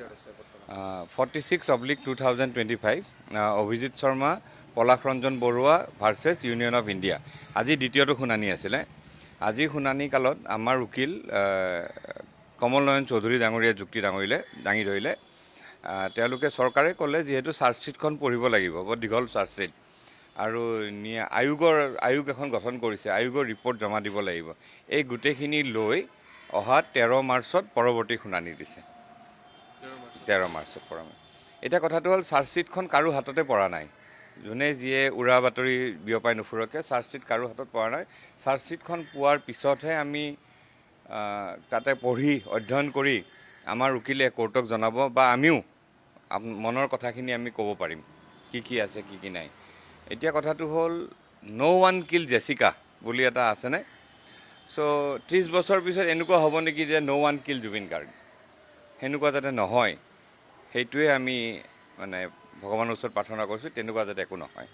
46/2025 Abhijit Sharma Palash Ranjan Barua versus Union of India আজি দ্বিতীয়টো শুনানি আছিলে। আজি শুনানি কালত আমাৰ উকিল কমল নয়ন চৌধুৰী ডাঙৰীয়া যুক্তি দাঙি ধৰিলে। তেওঁলোকে চৰকাৰে ক'লে যিহেতু চাৰ্জশ্বিটখন পঢ়িব লাগিব, বৰ দীঘল চাৰ্জশ্বিট, আৰু আয়োগ এখন গঠন কৰিছে, আয়োগৰ ৰিপৰ্ট জমা দিব লাগিব। এই গোটেইখিনি লৈ অহা 13 মাৰ্চত পৰৱৰ্তী শুনানি দিছে। 13 মাৰ্চত এতিয়া কথাটো হ'ল চাৰ্জশ্বিটখন কাৰো হাততে পৰা নাই। যোনে যিয়ে উৰা বাতৰি বিয়পাই নুফুৰকে চাৰ্জশ্বিট কাৰো হাতত পৰা নাই। চাৰ্জশ্বিটখন পোৱাৰ পিছতহে আমি তাতে পঢ়ি অধ্যয়ন কৰি আমাৰ উকিলে কোৰ্টক জনাব, বা আমিও মনৰ কথাখিনি আমি ক'ব পাৰিম কি আছে কি নাই। এতিয়া কথাটো হ'ল ন' ওৱান কিল জেছিকা বুলি এটা আছেনে? চ' 30 বছৰ পিছত এনেকুৱা হ'ব নেকি যে ন' ওৱান কিল জুবিন গাৰ্গ? সেনেকুৱা যাতে নহয়, সেইটোৱে আমি মানে ভগৱানৰ ওচৰত প্ৰাৰ্থনা কৰিছোঁ, তেনেকুৱা যাতে একো নহয়।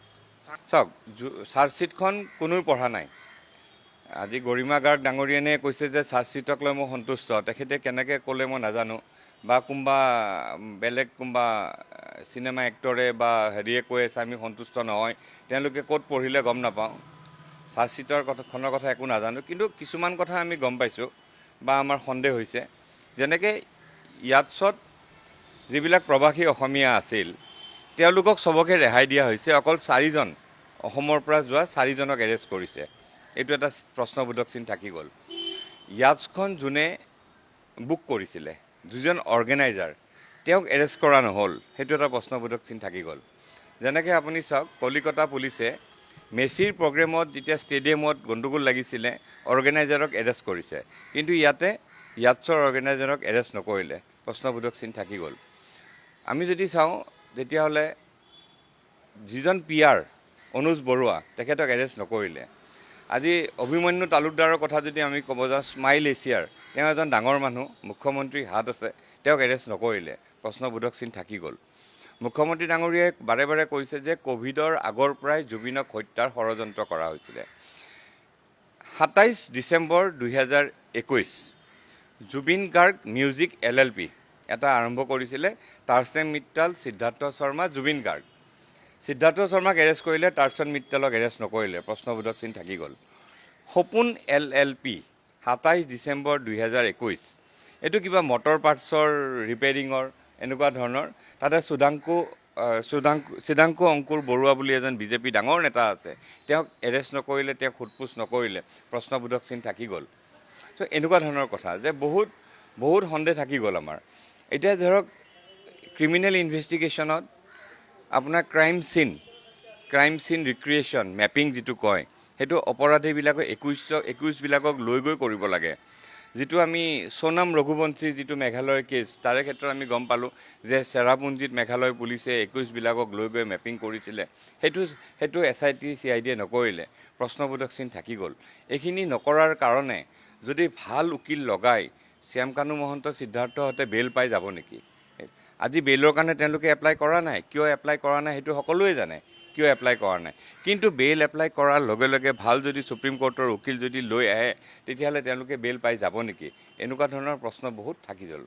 চাওক, চাৰ্জশ্বিটখন কোনেও পঢ়া নাই। আজি গৰিমা গাৰ্গ ডাঙৰীয়ানে কৈছে যে চাৰ্জশ্বিটক লৈ মই সন্তুষ্ট। তেখেতে কেনেকৈ ক'লে মই নাজানো, বা বেলেগ কোনোবা চিনেমা এক্টৰে বা হেৰিয়ে কৈ আছে আমি সন্তুষ্ট নহয়। তেওঁলোকে ক'ত পঢ়িলে গম নাপাওঁ। চাৰ্জশ্বিটখনৰ কথা একো নাজানো, কিন্তু কিছুমান কথা আমি গম পাইছোঁ বা আমাৰ সন্দেহ হৈছে। যেনেকৈ ইয়াতছত যিবিলাক প্ৰৱাসী অসমীয়া আছিল, তেওঁলোকক চবকে ৰেহাই দিয়া হৈছে। অকল 4জন অসমৰ পৰা যোৱা 4জনক এৰেষ্ট কৰিছে। এইটো এটা প্ৰশ্নবোধক চিন থাকি গ'ল। ইয়াছখন যোনে বুক কৰিছিলে, দুজন অৰ্গেনাইজাৰ, তেওঁক এৰেষ্ট কৰা নহ'ল, সেইটো এটা প্ৰশ্নবোধক চিন থাকি গ'ল। যেনেকৈ আপুনি চাওক, কলিকতা পুলিচে মেছিৰ প্ৰগ্ৰেমত যেতিয়া ষ্টেডিয়ামত গণ্ডগোল লাগিছিলে, অৰ্গেনাইজাৰক এৰেষ্ট কৰিছে, কিন্তু ইয়াছৰ অৰ্গেনাইজাৰক এৰেষ্ট নকৰিলে। প্ৰশ্নবোধক চিন থাকি গ'ল। আমি যদি চাওঁ তেতিয়াহ'লে যিজন PR অনুজ বৰুৱা, তেখেতক এৰেষ্ট নকৰিলে। আজি অভিমন্যু তালুকদাৰৰ কথা যদি আমি ক'ব যাওঁ, স্মাইল এছিয়াৰ, তেওঁ এজন ডাঙৰ মানুহ, মুখ্যমন্ত্ৰীৰ হাত আছে, তেওঁক এৰেষ্ট নকৰিলে। প্ৰশ্নবোধক চিন থাকি গ'ল। মুখ্যমন্ত্ৰী ডাঙৰীয়াই বাৰে বাৰে কৈছে যে ক'ভিডৰ আগৰ পৰাই জুবিনক হত্যাৰ ষড়যন্ত্ৰ কৰা হৈছিলে। 27 ডিচেম্বৰ 2021 জুবিন গাৰ্গ মিউজিক LLP এটা আৰম্ভ কৰিছিলে। টাৰ্চেন মিট্টাল, সিদ্ধাৰ্থ শৰ্মা, জুবিন গাৰ্গ। সিদ্ধাৰ্থ শৰ্মাক এৰেষ্ট কৰিলে, টাৰ্চেন মিট্টালক এৰেষ্ট নকৰিলে। প্ৰশ্নবোধক চিন থাকি গ'ল। সপোন LLP 27 ডিচেম্বৰ 2021 এইটো কিবা মটৰ পাৰ্টছৰ ৰিপেয়াৰিঙৰ এনেকুৱা ধৰণৰ। তাতে সিদ্ধাংকু অংকুৰ বৰুৱা বুলি এজন BJP ডাঙৰ নেতা আছে, তেওঁক এৰেষ্ট নকৰিলে, তেওঁক সোধপোছ নকৰিলে। প্ৰশ্নবোধক চিন থাকি গ'ল। চ' এনেকুৱা ধৰণৰ কথা যে বহুত সন্দেহ থাকি গ'ল আমাৰ। এতিয়া ধৰক ক্ৰিমিনেল ইনভেষ্টিগেশ্যনত আপোনাৰ ক্ৰাইম চিন ৰিক্ৰিয়েশ্যন মেপিং যিটো কয়, সেইটো অপৰাধীবিলাকক একুইজবিলাকক লৈ গৈ কৰিব লাগে। যিটো আমি সোণম ৰঘুবংশী যিটো মেঘালয়ৰ কেছ, তাৰে ক্ষেত্ৰত আমি গম পালোঁ যে চেৰাপুঞ্জীত মেঘালয় পুলিচে একুইজবিলাকক লৈ গৈ মেপিং কৰিছিলে। সেইটো SIT CID নকৰিলে। প্ৰশ্নবোধক চিন থাকি গ'ল। এইখিনি নকৰাৰ কাৰণে যদি ভাল উকিল লগাই শ্যামকানু মহন্ত, সিদ্ধাৰ্থহঁতে বেইল পাই যাব নেকি? আজি বেইলৰ কাৰণে তেওঁলোকে এপ্লাই কৰা নাই। কিয় এপ্লাই কৰা নাই সেইটো সকলোৱে জানে, কিয় এপ্লাই কৰা নাই। কিন্তু বেইল এপ্লাই কৰাৰ লগে লগে ভাল যদি সুপ্ৰিম কোৰ্টৰ উকিল যদি লৈ আহে, তেতিয়াহ'লে তেওঁলোকে বেইল পাই যাব নেকি? এনেকুৱা ধৰণৰ প্ৰশ্ন বহুত থাকি গ'ল।